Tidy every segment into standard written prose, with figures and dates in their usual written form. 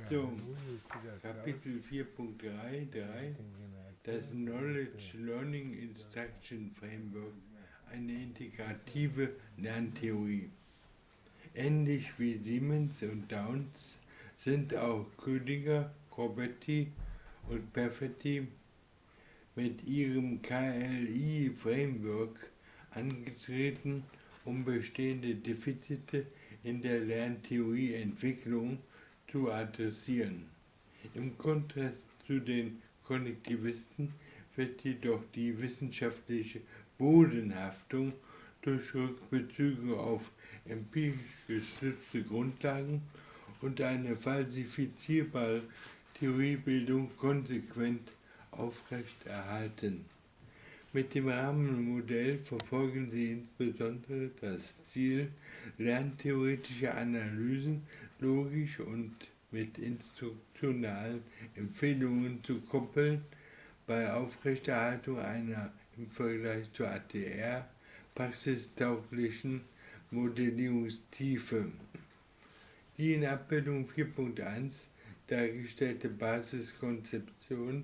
So, Kapitel 4.3, das Knowledge Learning Instruction Framework, eine integrative Lerntheorie. Ähnlich wie Siemens und Downs sind auch Ködiger, Corbetti und Perfetti mit ihrem KLI-Framework angetreten, um bestehende Defizite in der Lerntheorieentwicklung zu adressieren. Im Kontrast zu den Konnektivisten wird jedoch die wissenschaftliche Bodenhaftung durch Rückbezüge auf empirisch gestützte Grundlagen und eine falsifizierbare Theoriebildung konsequent aufrechterhalten. Mit dem Rahmenmodell verfolgen sie insbesondere das Ziel, lerntheoretische Analysen logisch und mit instruktionalen Empfehlungen zu koppeln, bei Aufrechterhaltung einer im Vergleich zur ATR praxistauglichen Modellierungstiefe. Die in Abbildung 4.1 dargestellte Basiskonzeption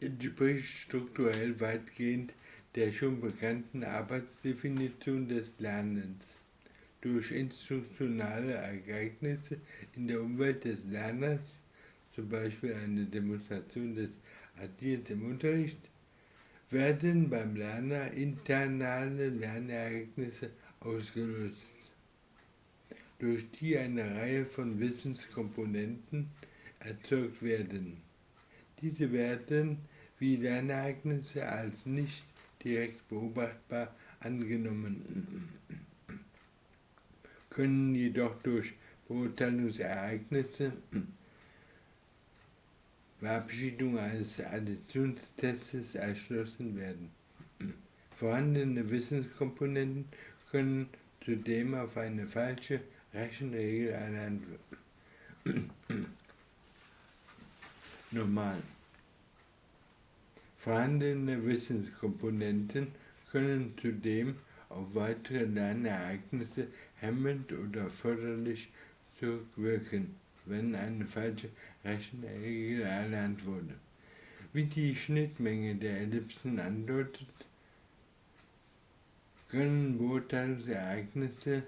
entspricht strukturell weitgehend der schon bekannten Arbeitsdefinition des Lernens. Durch instruktionale Ereignisse in der Umwelt des Lerners, zum Beispiel eine Demonstration des Addierens im Unterricht, werden beim Lerner internale Lernereignisse ausgelöst, durch die eine Reihe von Wissenskomponenten erzeugt werden. Diese werden wie Lernereignisse als nicht direkt beobachtbar angenommen, können jedoch durch Beurteilungsereignisse, Verabschiedung eines Additionstests erschlossen werden. Vorhandene Wissenskomponenten können zudem auf eine falsche Rechenregel erlernt werden. Normal. Vorhandene Wissenskomponenten können zudem auf weitere Lernereignisse hemmend oder förderlich zurückwirken, wenn eine falsche Rechenregel erlernt wurde. Wie die Schnittmenge der Ellipsen andeutet, können Beurteilungsereignisse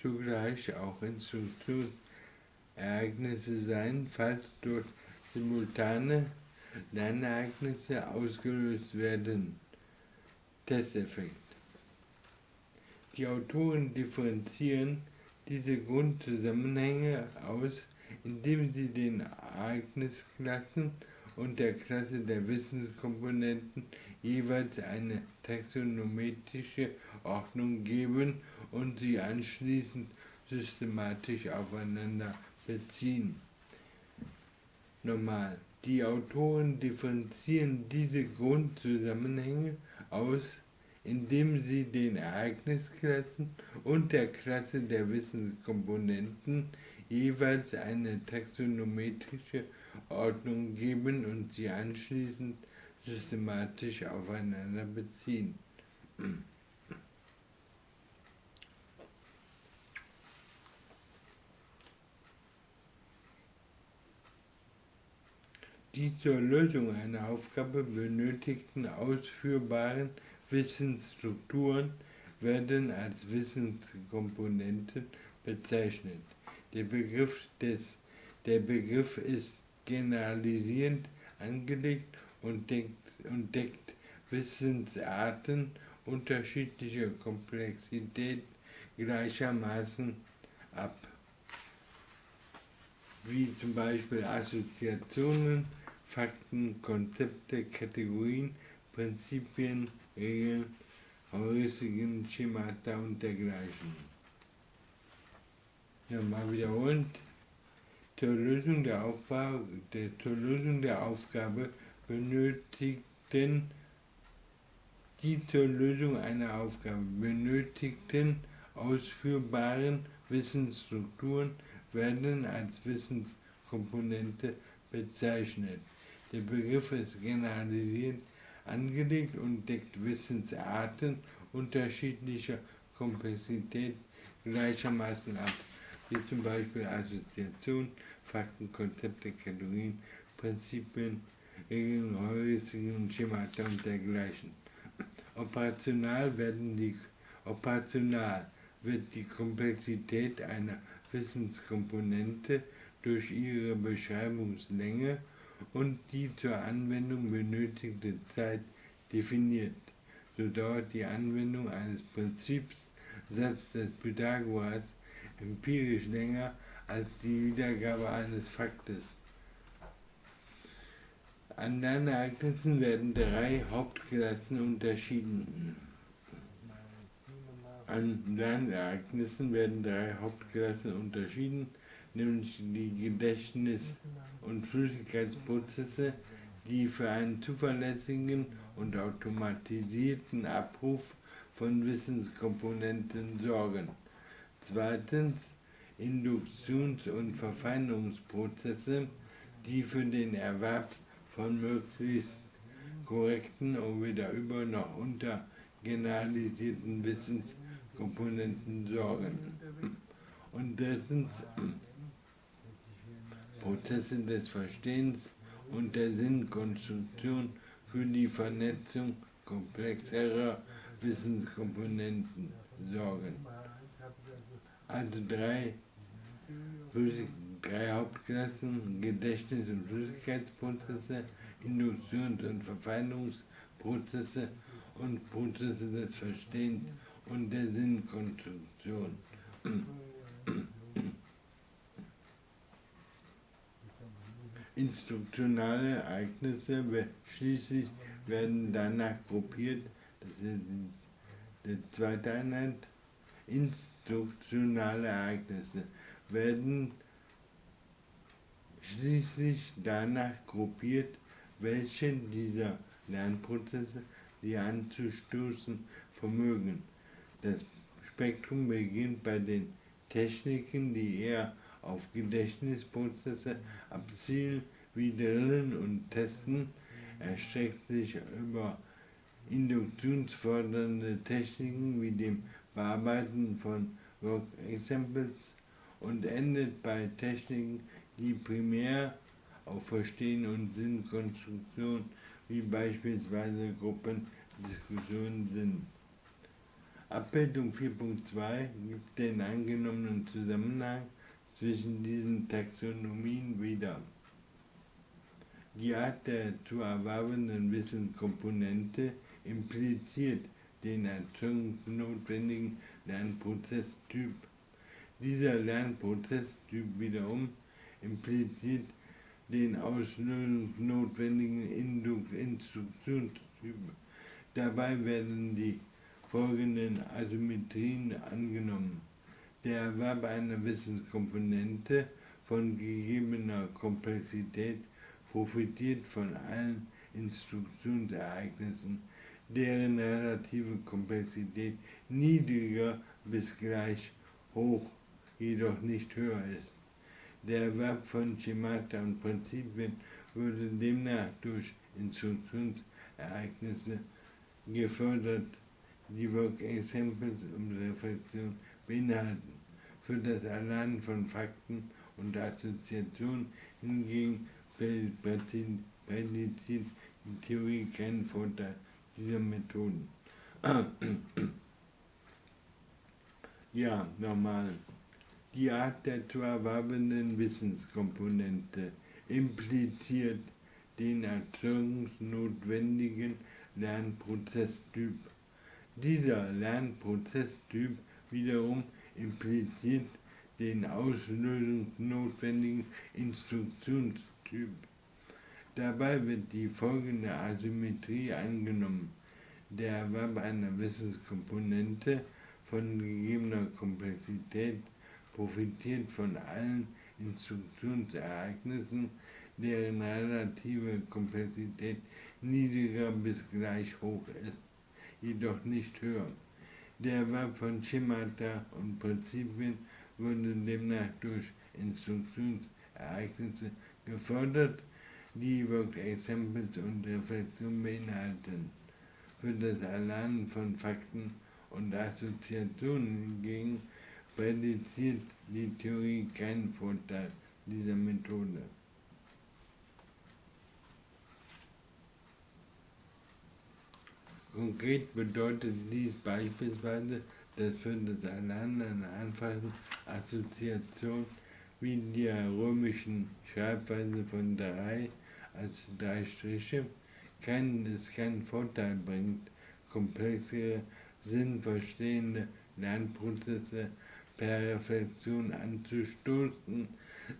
zugleich auch Instruktionsereignisse sein, falls dort simultane Lernereignisse ausgelöst werden. Testeffekt. Die Autoren differenzieren diese Grundzusammenhänge aus, indem sie den Ereignisklassen und der Klasse der Wissenskomponenten jeweils eine taxonometrische Ordnung geben und sie anschließend systematisch aufeinander beziehen. Normal. Die Autoren differenzieren diese Grundzusammenhänge aus, indem sie den Ereignisklassen und der Klasse der Wissenskomponenten jeweils eine taxonometrische Ordnung geben und sie anschließend systematisch aufeinander beziehen. Die zur Lösung einer Aufgabe benötigten ausführbaren Wissensstrukturen werden als Wissenskomponenten bezeichnet. Der Begriff ist generalisierend angelegt und deckt Wissensarten unterschiedlicher Komplexität gleichermaßen ab, wie zum Beispiel Assoziationen, Fakten, Konzepte, Kategorien, Prinzipien, Regeln, Heuristiken, Schemata und dergleichen. Nochmal wiederholend. Zur Lösung der Aufgabe benötigten ausführbaren Wissensstrukturen werden als Wissenskomponente bezeichnet. Der Begriff ist generalisierend angelegt und deckt Wissensarten unterschiedlicher Komplexität gleichermaßen ab, wie zum Beispiel Assoziation, Fakten, Konzepte, Kategorien, Prinzipien, Regeln, Heuristiken und Schemata und dergleichen. Operational wird die Komplexität einer Wissenskomponente durch ihre Beschreibungslänge und die zur Anwendung benötigte Zeit definiert. So dauert die Anwendung eines Prinzips, Satz des Pythagoras, empirisch länger als die Wiedergabe eines Faktes. An Lernereignissen werden drei Hauptklassen unterschieden. Nämlich die Gedächtnis- und Flüssigkeitsprozesse, die für einen zuverlässigen und automatisierten Abruf von Wissenskomponenten sorgen. Zweitens Induktions- und Verfeinerungsprozesse, die für den Erwerb von möglichst korrekten und weder über- noch untergeneralisierten Wissenskomponenten sorgen. Und drittens Prozesse des Verstehens und der Sinnkonstruktion für die Vernetzung komplexerer Wissenskomponenten sorgen. Also drei Hauptklassen: Gedächtnis- und Flüssigkeitsprozesse, Induktions- und Verfeinerungsprozesse und Prozesse des Verstehens und der Sinnkonstruktion. Instruktionale Ereignisse schließlich werden danach gruppiert, das ist die zweite Einheit. Instruktionale Ereignisse werden schließlich danach gruppiert, welche dieser Lernprozesse sie anzustoßen vermögen. Das Spektrum beginnt bei den Techniken, die eher auf Gedächtnisprozesse abzielen, wie Drillen und Testen, erstreckt sich über induktionsfördernde Techniken wie dem Bearbeiten von Work-Examples und endet bei Techniken, die primär auf Verstehen und Sinnkonstruktion, wie beispielsweise Gruppendiskussionen sind. Abbildung 4.2 gibt den angenommenen Zusammenhang zwischen diesen Taxonomien wieder. Die Art der zu erwerbenden Wissenskomponente impliziert den erzeugungsnotwendigen Lernprozesstyp. Dieser Lernprozesstyp wiederum impliziert den auslösungsnotwendigen Instruktionstyp. Dabei werden die folgenden Asymmetrien angenommen. Der Erwerb einer Wissenskomponente von gegebener Komplexität profitiert von allen Instruktionsereignissen, deren relative Komplexität niedriger bis gleich hoch, jedoch nicht höher ist. Der Erwerb von Schemata und Prinzipien würde demnach durch Instruktionsereignisse gefördert, die Work-Examples und Reflexion beinhalten. Für das Erlernen von Fakten und Assoziationen hingegen prädiziert die Theorie keinen Vorteil dieser Methoden. Ja, nochmal. Die Art der zu erwerbenden Wissenskomponente impliziert den erzeugungsnotwendigen Lernprozesstyp. Dieser Lernprozesstyp wiederum impliziert den auslösungsnotwendigen Instruktionstyp. Dabei wird die folgende Asymmetrie angenommen. Der Erwerb einer Wissenskomponente von gegebener Komplexität profitiert von allen Instruktionsereignissen, deren relative Komplexität niedriger bis gleich hoch ist, jedoch nicht höher. Der Erwerb von Schemata und Prinzipien wurde demnach durch Instruktionsereignisse gefördert, die Work-Examples und Reflexion beinhalten. Für das Erlernen von Fakten und Assoziationen hingegen prädiziert die Theorie keinen Vorteil dieser Methode. Konkret bedeutet dies beispielsweise, dass für das Erlernen einer einfachen Assoziation wie der römischen Schreibweise von 3 als 3 Striche es keinen Vorteil bringt, komplexere, sinnverstehende Lernprozesse per Reflexion anzustoßen,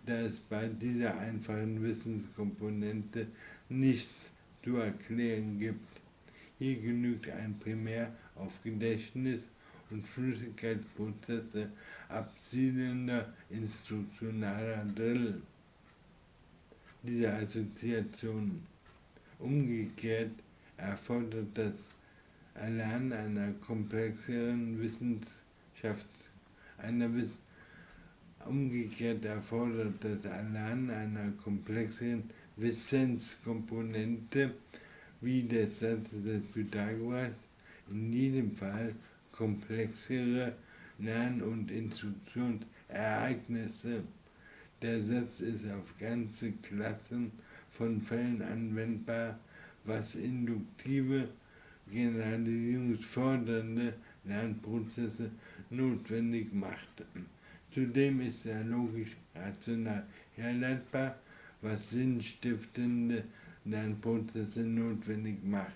da es bei dieser einfachen Wissenskomponente nichts zu erklären gibt. Hier genügt ein primär auf Gedächtnis und Flüssigkeitsprozesse abzielender instruktionaler Drill dieser Assoziationen. Umgekehrt erfordert das Erlernen einer komplexeren Wissenskomponente wie des Satzes des Pythagoras in jedem Fall komplexere Lern- und Instruktionsereignisse. Der Satz ist auf ganze Klassen von Fällen anwendbar, was induktive, generalisierungsfördernde Lernprozesse notwendig macht. Zudem ist er logisch rational herleitbar, was sinnstiftende Lernprozesse notwendig macht.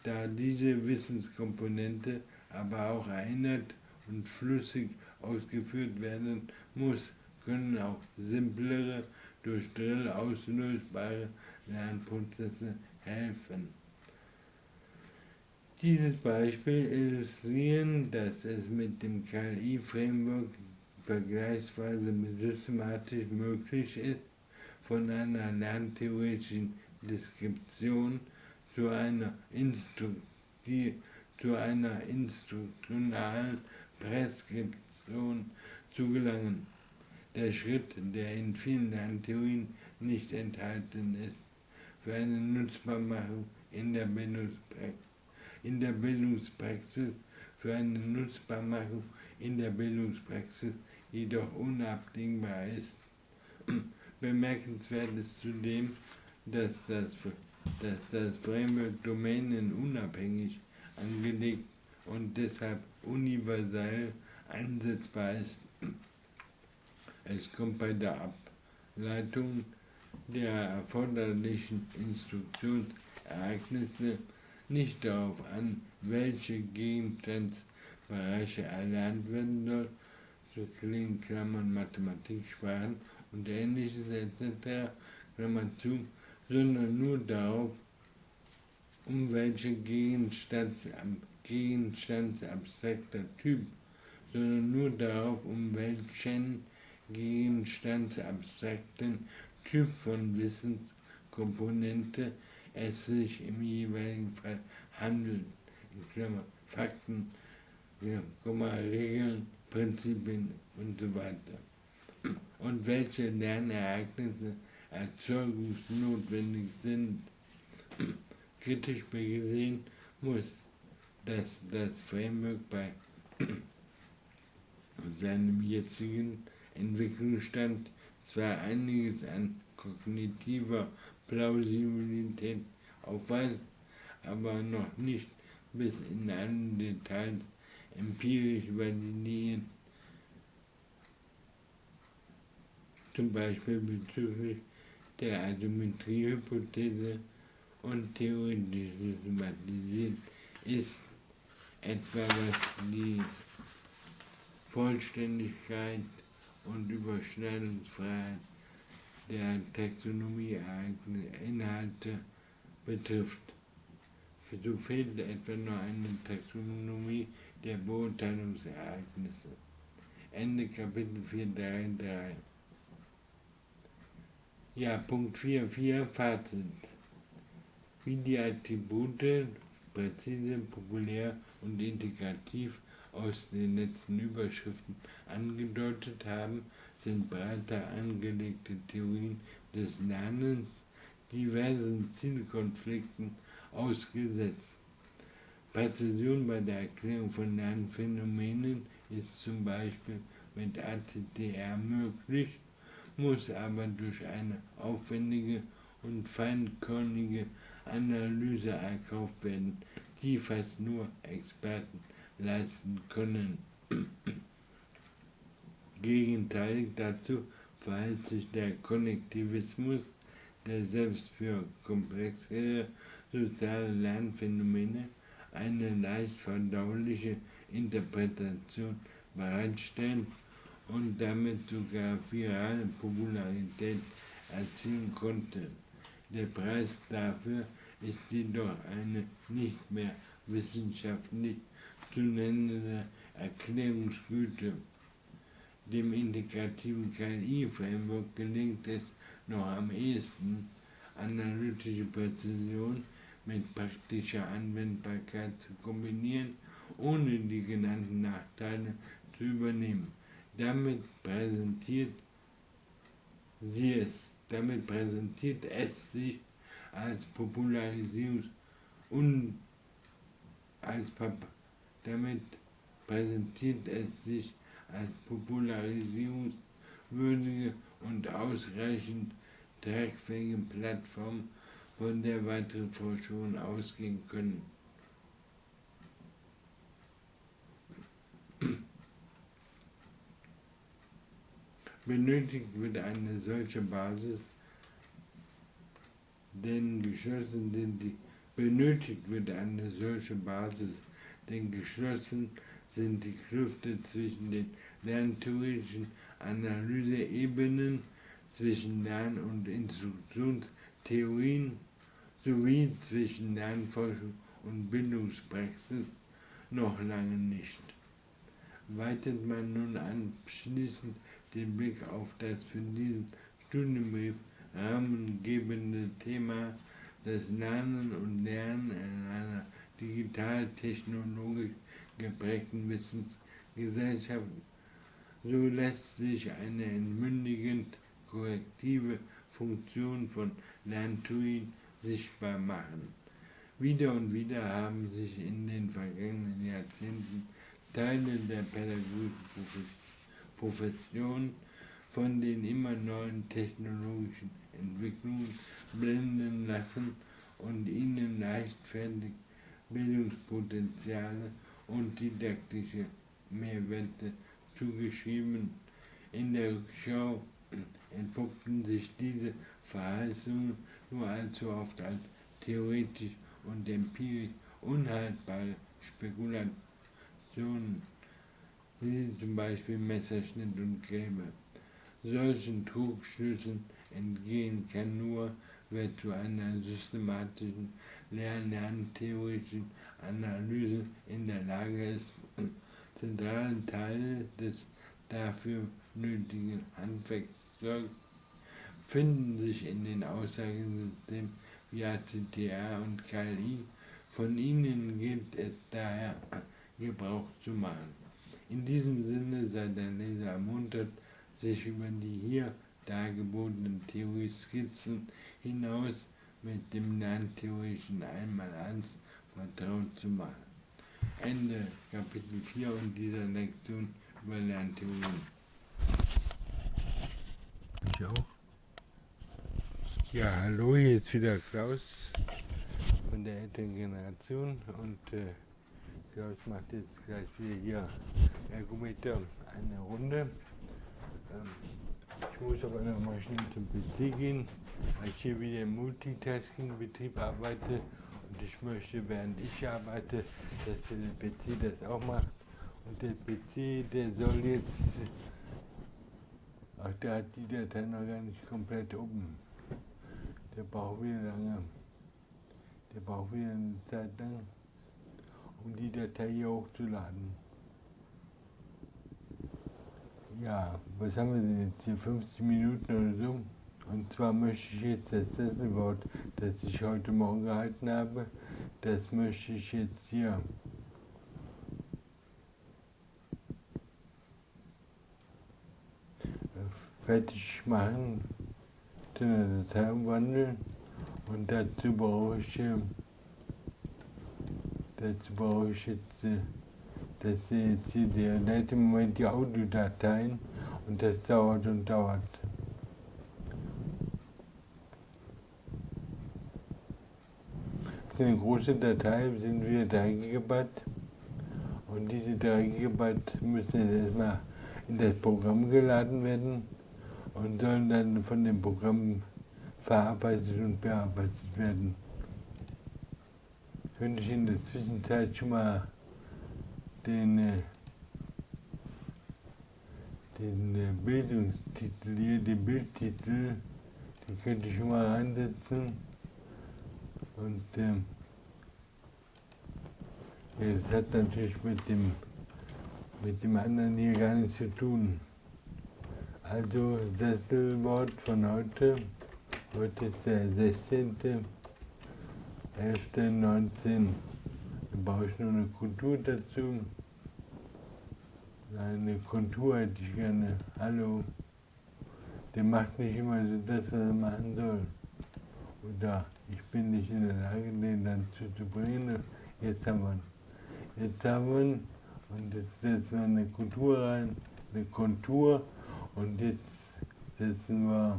Da diese Wissenskomponente aber auch erinnert und flüssig ausgeführt werden muss, können auch simplere, durch Drill auslösbare Lernprozesse helfen. Dieses Beispiel illustriert, dass es mit dem KLI-Framework vergleichsweise systematisch möglich ist, von einer lerntheoretischen Deskription zu einer instruktionalen Präskription zu gelangen. Der Schritt, der in vielen Lerntheorien nicht enthalten ist, für eine Nutzbarmachung in der Bildungspraxis jedoch unabdingbar ist. Bemerkenswert ist zudem, dass das Framework domänenunabhängig angelegt und deshalb universell einsetzbar ist. Es kommt bei der Ableitung der erforderlichen Instruktionsereignisse nicht darauf an, welche Gegenstandsbereiche erlernt werden soll, so Klammern Mathematik, Sprachen und ähnliches etc., Klammer zu, sondern nur darauf, um welche gegenstandsabstrakter Typ, sondern nur darauf, um welchen gegenstandsabstrakten Typ von Wissenskomponente es sich im jeweiligen Fall handelt, Fakten, Regeln, Prinzipien und so weiter. Und welche Lernereignisse erzeugungsnotwendig sind. Kritisch gesehen muss das Framework bei seinem jetzigen Entwicklungsstand zwar einiges an kognitiver Plausibilität aufweist, aber noch nicht bis in allen Details empirisch validiert, zum Beispiel bezüglich der Asymmetriehypothese und theoretisch systematisiert ist, etwa was die Vollständigkeit und Überschneidungsfreiheit der Taxonomie-Inhalte betrifft. So fehlt etwa noch eine Taxonomie der Beurteilungsereignisse. Ende Kapitel 4.3.3. Ja, Punkt 4.4 Fazit. Wie die Attribute präzise, populär und integrativ aus den letzten Überschriften angedeutet haben, sind breiter angelegte Theorien des Lernens diversen Zielkonflikten ausgesetzt. Präzision bei der Erklärung von Lernphänomenen ist zum Beispiel mit ACTR möglich, muss aber durch eine aufwendige und feinkörnige Analyse erkauft werden, die fast nur Experten leisten können. Gegenteilig dazu verhält sich der Konnektivismus, der selbst für komplexere soziale Lernphänomene eine leicht verdauliche Interpretation bereitstellt und damit sogar virale Popularität erzielen konnte. Der Preis dafür ist jedoch eine nicht mehr wissenschaftlich zu nennende Erklärungsgüte. Dem integrativen KLI-Framework gelingt es noch am ehesten, analytische Präzision mit praktischer Anwendbarkeit zu kombinieren, ohne die genannten Nachteile zu übernehmen. Damit präsentiert es sich als popularisierungswürdige und ausreichend tragfähige Plattform, von der weitere Forschungen ausgehen können. Benötigt wird eine solche Basis, denn geschlossen sind die Klüfte zwischen den lerntheoretischen Analyseebenen, zwischen Lern- und Instruktionstheorien sowie zwischen Lernforschung und Bildungspraxis noch lange nicht. Weitet man nun abschließend den Blick auf das für diesen Studienbrief rahmengebende Thema, das Lernen und Lernen in einer digital-technologisch geprägten Wissensgesellschaft, so lässt sich eine entmündigend korrektive Funktion von Lerntheorien sichtbar machen. Wieder und wieder haben sich in den vergangenen Jahrzehnten Teile der pädagogischen Profession von den immer neuen technologischen Entwicklungen blenden lassen und ihnen leichtfertig Bildungspotenziale und didaktische Mehrwerte zugeschrieben. In der Rückschau entpuppten sich diese Verheißungen nur allzu oft als theoretisch und empirisch unhaltbare Spekulationen, wie zum Beispiel Messerschnitt und Gräbe. Solchen Trugschlüssen entgehen kann nur, wer zu einer systematischen lerntheoretischen Analyse in der Lage ist. Zentrale Teile des dafür nötigen Handwerkszeugs finden sich in den Aussagesystemen wie ACTR und KLI. Von ihnen gilt es daher, Gebrauch zu machen. In diesem Sinne sei der Leser ermuntert, sich über die hier dargebotenen Theorie-Skizzen hinaus mit dem lerntheoretischen Einmaleins vertraut zu machen. Ende Kapitel 4 und dieser Lektion über Lerntheorien. Ich auch. Ja, hallo, hier ist wieder Klaus von der älteren Generation und Klaus macht jetzt gleich wieder hier Ergometer eine Runde. Ich muss aber noch mal schnell zum PC gehen, weil ich hier wieder im Multitasking-Betrieb arbeite und ich möchte, während ich arbeite, dass für den PC das auch macht. Und der PC, der soll jetzt, ach, der hat die Datei noch gar nicht komplett oben. Der braucht wieder eine Zeit lang, um die Datei hier hochzuladen. Ja, was haben wir denn jetzt hier, 50 Minuten oder so? Und zwar möchte ich jetzt das Sesselwort, das ich heute Morgen gehalten habe, das möchte ich jetzt hier fertig machen, zu einer Datei umwandeln und dazu brauche ich jetzt Das jetzt hier, der leitet im Moment die Audiodateien und das dauert und dauert. Das ist eine große Datei, sind wieder 3 GB und diese 3 GB müssen jetzt erstmal in das Programm geladen werden und sollen dann von dem Programm verarbeitet und bearbeitet werden. Könnte ich in der Zwischenzeit schon mal den Bildungstitel hier, den Bildtitel, den könnte ich schon mal reinsetzen. Und ja, das hat natürlich mit dem anderen hier gar nichts zu tun. Also Sesselwort von heute. Heute ist der 16.11.19. Da brauche ich nur eine Kultur dazu. Eine Kontur hätte ich gerne. Hallo. Der macht nicht immer so das, was er machen soll. Oder ich bin nicht in der Lage, den dann zu bringen. Jetzt haben wir ihn. Und jetzt setzen wir eine Kontur rein, eine Kontur. Und jetzt setzen wir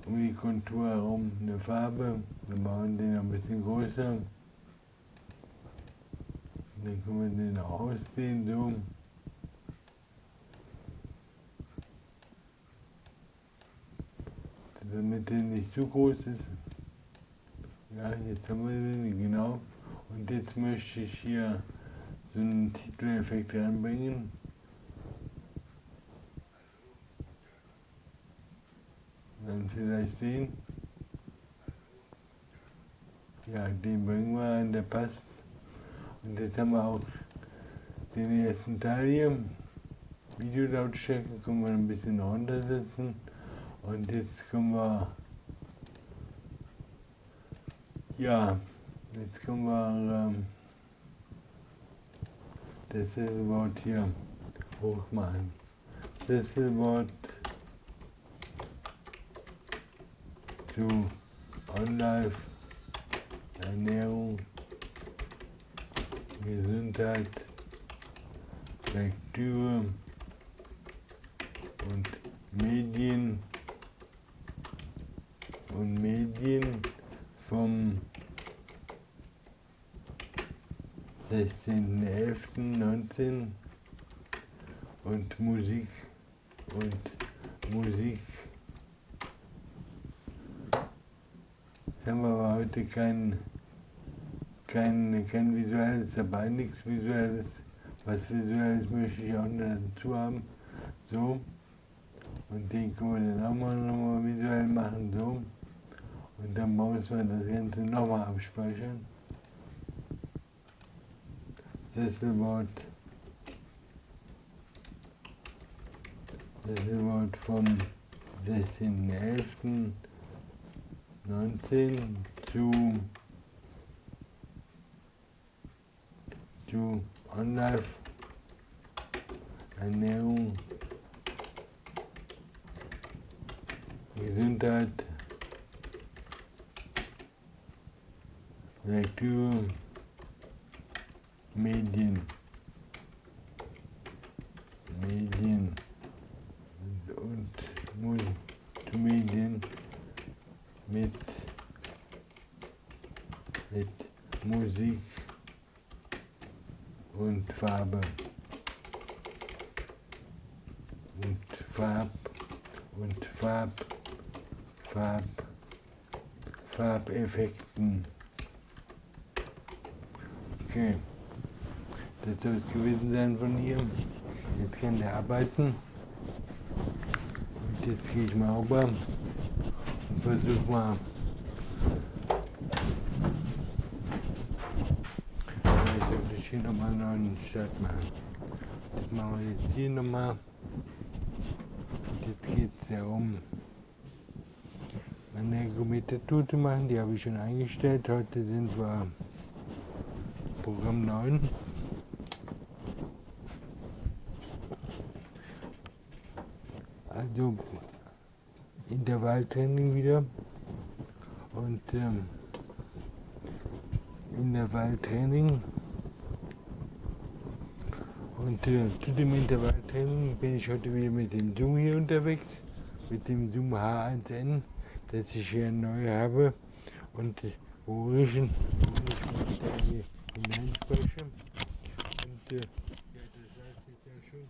um die Kontur herum eine Farbe. Wir machen den ein bisschen größer. Dann können wir den auch ausdehnen, so. Damit der nicht zu groß ist. Ja, jetzt haben wir den, genau. Und jetzt möchte ich hier so einen Titeleffekt reinbringen. Dann vielleicht den. Ja, den bringen wir rein, der passt. Und jetzt haben wir auch den ersten Teil hier. Videolautstärke können wir ein bisschen runtersetzen. Und jetzt können wir, ja, jetzt können wir das Sesselwort hier hochmachen. Sesselwort zu On-Life, Ernährung, Gesundheit, Lektüre und Medien vom 16.11.19 und Musik. Jetzt haben wir aber heute kein visuelles dabei, nichts visuelles. Was visuelles möchte ich auch noch dazu haben. So. Und den können wir dann auch nochmal visuell machen, so. Und dann muss man das Ganze nochmal abspeichern. Sesselwort vom 16.11.19 zu On-Life, Ernährung, Gesundheit, Lektüre, Medien und Medien mit Musik und Farbe und Farbeffekten. Okay, das soll es gewesen sein von hier. Jetzt kann der arbeiten. Und jetzt gehe ich mal rüber und versuche mal vielleicht sollte ich hier nochmal einen neuen Start machen. Das machen wir jetzt hier nochmal. Und jetzt geht es darum, meine Ergometer zu machen. Die habe ich schon eingestellt. Heute sind wir Programm 9. Also Intervalltraining wieder. Und Intervalltraining Und zu dem Intervalltraining bin ich heute wieder mit dem Zoom hier unterwegs, mit dem Zoom h1n, das ich hier neu habe und wo ich mich da hier hineinspreche. Und ja, das heißt jetzt ja schon,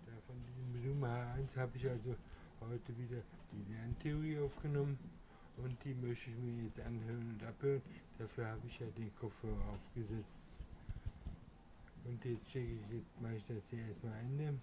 da von diesem Zoom H1 habe ich also heute wieder die Lerntheorie aufgenommen und die möchte ich mir jetzt anhören und abhören. Dafür habe ich ja den Kopfhörer aufgesetzt. Und jetzt mache ich das hier erstmal Ende.